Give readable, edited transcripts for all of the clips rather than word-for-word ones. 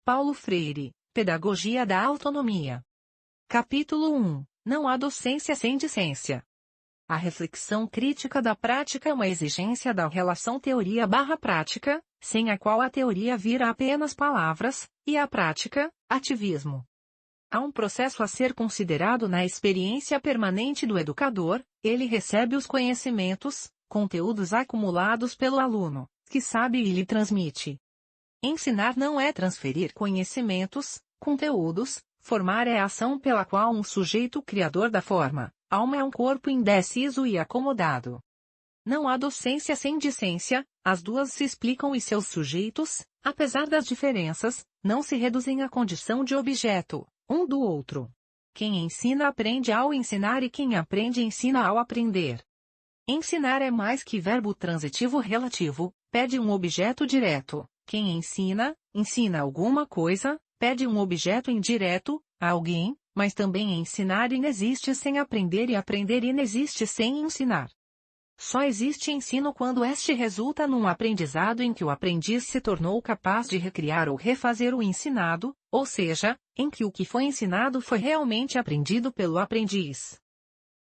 Paulo Freire, Pedagogia da Autonomia. Capítulo 1. Não há docência sem discência. A reflexão crítica da prática é uma exigência da relação teoria/prática, sem a qual a teoria vira apenas palavras, e a prática, ativismo. Há um processo a ser considerado na experiência permanente do educador. Ele recebe os conhecimentos, conteúdos acumulados pelo aluno, que sabe e lhe transmite. Ensinar não é transferir conhecimentos, conteúdos, formar é a ação pela qual um sujeito criador da forma. Alma é um corpo indeciso e acomodado. Não há docência sem discência, as duas se explicam e seus sujeitos, apesar das diferenças, não se reduzem à condição de objeto, um do outro. Quem ensina aprende ao ensinar e quem aprende ensina ao aprender. Ensinar é mais que verbo transitivo relativo, pede um objeto direto. Quem ensina, ensina alguma coisa, pede um objeto indireto, a alguém, mas também ensinar inexiste sem aprender e aprender inexiste sem ensinar. Só existe ensino quando este resulta num aprendizado em que o aprendiz se tornou capaz de recriar ou refazer o ensinado, ou seja, em que o que foi ensinado foi realmente aprendido pelo aprendiz.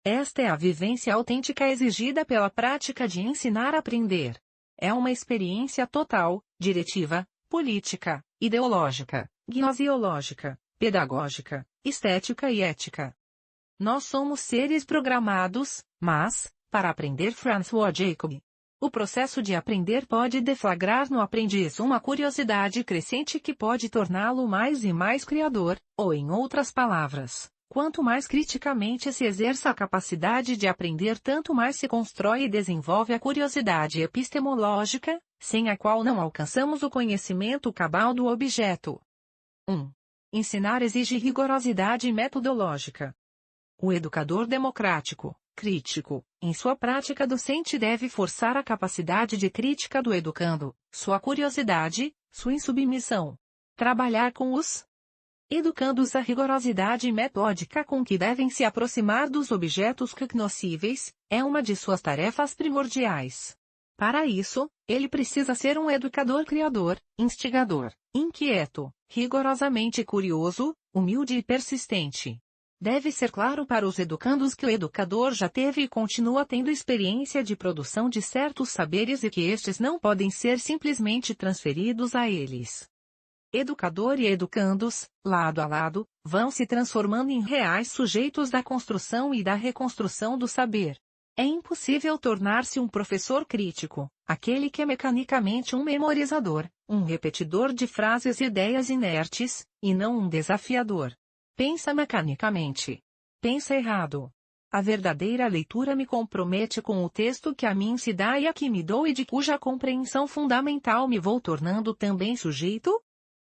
Esta é a vivência autêntica exigida pela prática de ensinar-aprender. É uma experiência total, diretiva, política, ideológica, gnosiológica, pedagógica, estética e ética. Nós somos seres programados, mas, para aprender François Jacob, o processo de aprender pode deflagrar no aprendiz uma curiosidade crescente que pode torná-lo mais e mais criador, ou em outras palavras, quanto mais criticamente se exerça a capacidade de aprender, tanto mais se constrói e desenvolve a curiosidade epistemológica, sem a qual não alcançamos o conhecimento cabal do objeto. 1. Ensinar exige rigorosidade metodológica. O educador democrático, crítico, em sua prática docente deve forçar a capacidade de crítica do educando, sua curiosidade, sua insubmissão. Trabalhar com os educandos a rigorosidade metódica com que devem se aproximar dos objetos cognoscíveis, é uma de suas tarefas primordiais. Para isso, ele precisa ser um educador criador, instigador, inquieto, rigorosamente curioso, humilde e persistente. Deve ser claro para os educandos que o educador já teve e continua tendo experiência de produção de certos saberes e que estes não podem ser simplesmente transferidos a eles. Educador e educandos, lado a lado, vão se transformando em reais sujeitos da construção e da reconstrução do saber. É impossível tornar-se um professor crítico, aquele que é mecanicamente um memorizador, um repetidor de frases e ideias inertes, e não um desafiador. Pensa mecanicamente. Pensa errado. A verdadeira leitura me compromete com o texto que a mim se dá e a que me dou e de cuja compreensão fundamental me vou tornando também sujeito?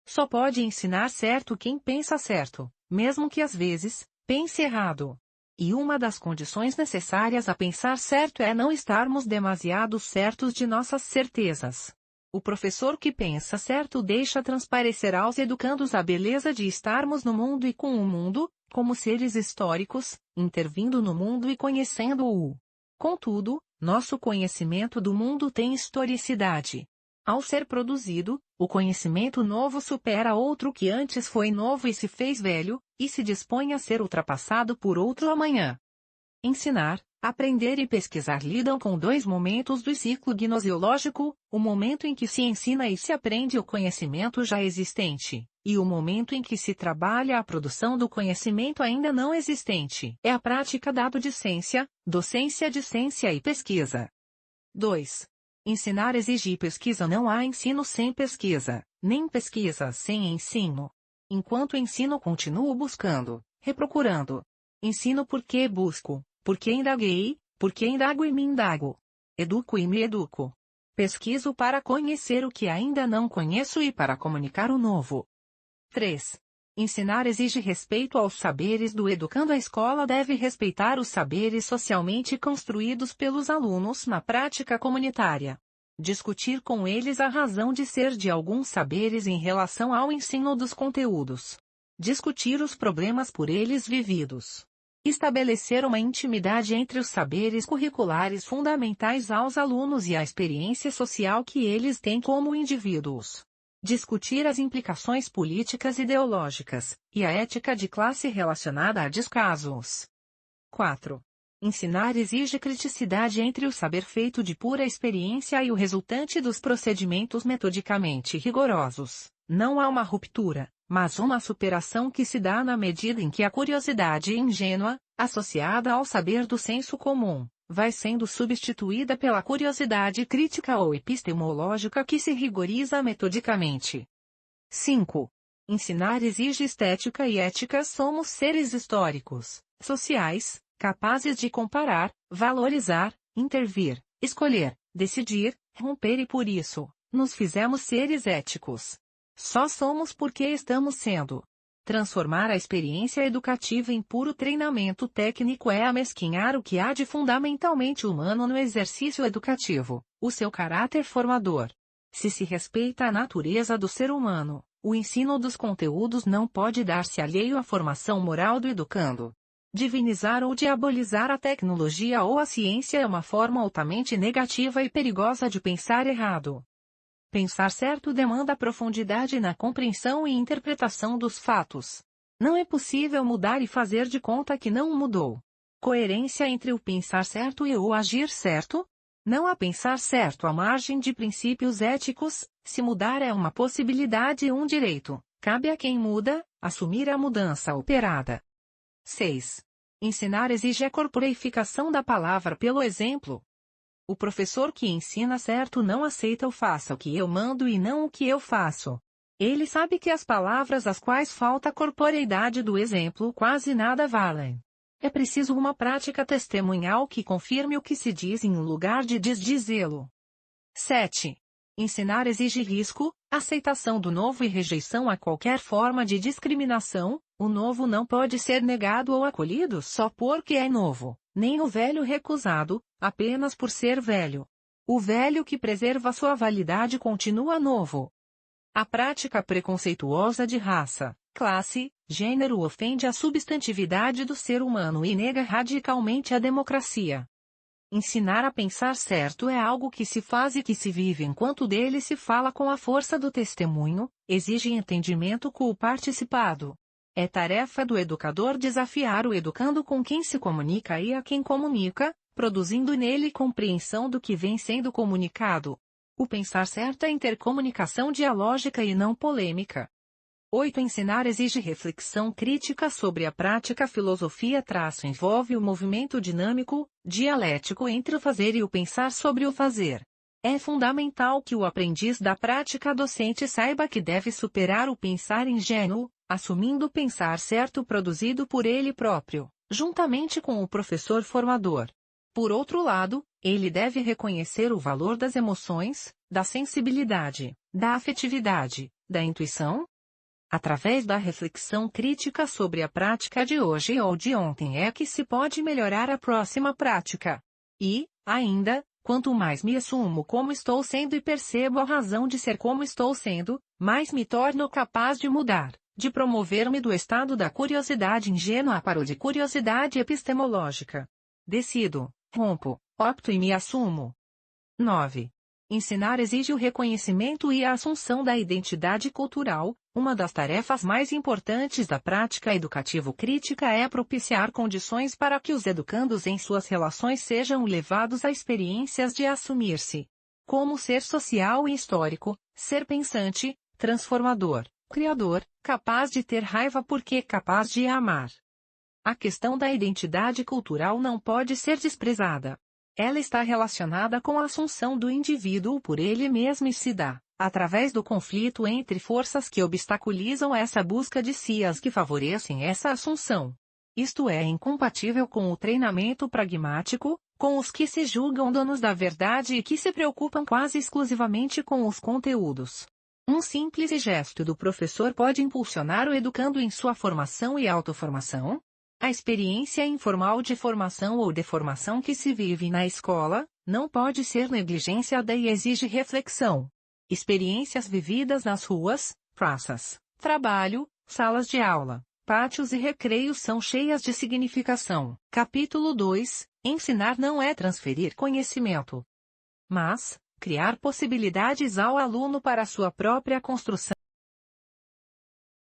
Só pode ensinar certo quem pensa certo, mesmo que às vezes, pense errado. E uma das condições necessárias a pensar certo é não estarmos demasiado certos de nossas certezas. O professor que pensa certo deixa transparecer aos educandos a beleza de estarmos no mundo e com o mundo, como seres históricos, intervindo no mundo e conhecendo-o. Contudo, nosso conhecimento do mundo tem historicidade. Ao ser produzido, o conhecimento novo supera outro que antes foi novo e se fez velho, e se dispõe a ser ultrapassado por outro amanhã. Ensinar, aprender e pesquisar lidam com dois momentos do ciclo gnosiológico, o momento em que se ensina e se aprende o conhecimento já existente, e o momento em que se trabalha a produção do conhecimento ainda não existente. É a prática da docência, discência e pesquisa. 2. Ensinar exige pesquisa. Não há ensino sem pesquisa, nem pesquisa sem ensino. Enquanto ensino, continuo buscando, reprocurando. Ensino porque busco, porque indaguei, porque indago e me indago. Educo e me educo. Pesquiso para conhecer o que ainda não conheço e para comunicar o novo. 3. Ensinar exige respeito aos saberes do educando. A escola deve respeitar os saberes socialmente construídos pelos alunos na prática comunitária. Discutir com eles a razão de ser de alguns saberes em relação ao ensino dos conteúdos. Discutir os problemas por eles vividos. Estabelecer uma intimidade entre os saberes curriculares fundamentais aos alunos e a experiência social que eles têm como indivíduos. Discutir as implicações políticas e ideológicas, e a ética de classe relacionada a descasos. 4. Ensinar exige criticidade entre o saber feito de pura experiência e o resultante dos procedimentos metodicamente rigorosos. Não há uma ruptura, mas uma superação que se dá na medida em que a curiosidade ingênua, associada ao saber do senso comum, vai sendo substituída pela curiosidade crítica ou epistemológica que se rigoriza metodicamente. 5. Ensinar exige estética e ética. Somos seres históricos, sociais, capazes de comparar, valorizar, intervir, escolher, decidir, romper e por isso, nos fizemos seres éticos. Só somos porque estamos sendo. Transformar a experiência educativa em puro treinamento técnico é amesquinhar o que há de fundamentalmente humano no exercício educativo, o seu caráter formador. Se respeita a natureza do ser humano, o ensino dos conteúdos não pode dar-se alheio à formação moral do educando. Divinizar ou diabolizar a tecnologia ou a ciência é uma forma altamente negativa e perigosa de pensar errado. Pensar certo demanda profundidade na compreensão e interpretação dos fatos. Não é possível mudar e fazer de conta que não mudou. Coerência entre o pensar certo e o agir certo? Não há pensar certo à margem de princípios éticos. Se mudar é uma possibilidade e um direito, cabe a quem muda, assumir a mudança operada. 6. Ensinar exige a corporificação da palavra pelo exemplo. O professor que ensina certo não aceita o faça o que eu mando e não o que eu faço. Ele sabe que as palavras às quais falta a corporeidade do exemplo quase nada valem. É preciso uma prática testemunhal que confirme o que se diz em lugar de desdizê-lo. 7. Ensinar exige risco, aceitação do novo e rejeição a qualquer forma de discriminação. O novo não pode ser negado ou acolhido só porque é novo, nem o velho recusado, apenas por ser velho. O velho que preserva sua validade continua novo. A prática preconceituosa de raça, classe, gênero ofende a substantividade do ser humano e nega radicalmente a democracia. Ensinar a pensar certo é algo que se faz e que se vive enquanto dele se fala com a força do testemunho, exige entendimento co-participado. É tarefa do educador desafiar o educando com quem se comunica e a quem comunica, produzindo nele compreensão do que vem sendo comunicado. O pensar certo é intercomunicação dialógica e não polêmica. 8. Ensinar exige reflexão crítica sobre a prática. Filosofia envolve o movimento dinâmico, dialético entre o fazer e o pensar sobre o fazer. É fundamental que o aprendiz da prática docente saiba que deve superar o pensar ingênuo, assumindo o pensar certo produzido por ele próprio, juntamente com o professor formador. Por outro lado, ele deve reconhecer o valor das emoções, da sensibilidade, da afetividade, da intuição. Através da reflexão crítica sobre a prática de hoje ou de ontem é que se pode melhorar a próxima prática. E, ainda, quanto mais me assumo como estou sendo e percebo a razão de ser como estou sendo, mais me torno capaz de mudar, de promover-me do estado da curiosidade ingênua para o de curiosidade epistemológica. Decido, rompo, opto e me assumo. 9. Ensinar exige o reconhecimento e a assunção da identidade cultural. Uma das tarefas mais importantes da prática educativo-crítica é propiciar condições para que os educandos em suas relações sejam levados a experiências de assumir-se como ser social e histórico, ser pensante, transformador, criador, capaz de ter raiva porque capaz de amar. A questão da identidade cultural não pode ser desprezada. Ela está relacionada com a assunção do indivíduo por ele mesmo e se dá, através do conflito entre forças que obstaculizam essa busca de si e as que favorecem essa assunção. Isto é incompatível com o treinamento pragmático, com os que se julgam donos da verdade e que se preocupam quase exclusivamente com os conteúdos. Um simples gesto do professor pode impulsionar o educando em sua formação e autoformação. A experiência informal de formação ou deformação que se vive na escola, não pode ser negligenciada e exige reflexão. Experiências vividas nas ruas, praças, trabalho, salas de aula, pátios e recreios são cheias de significação. Capítulo 2. Ensinar não é transferir conhecimento. Mas, Criar possibilidades ao aluno para sua própria construção.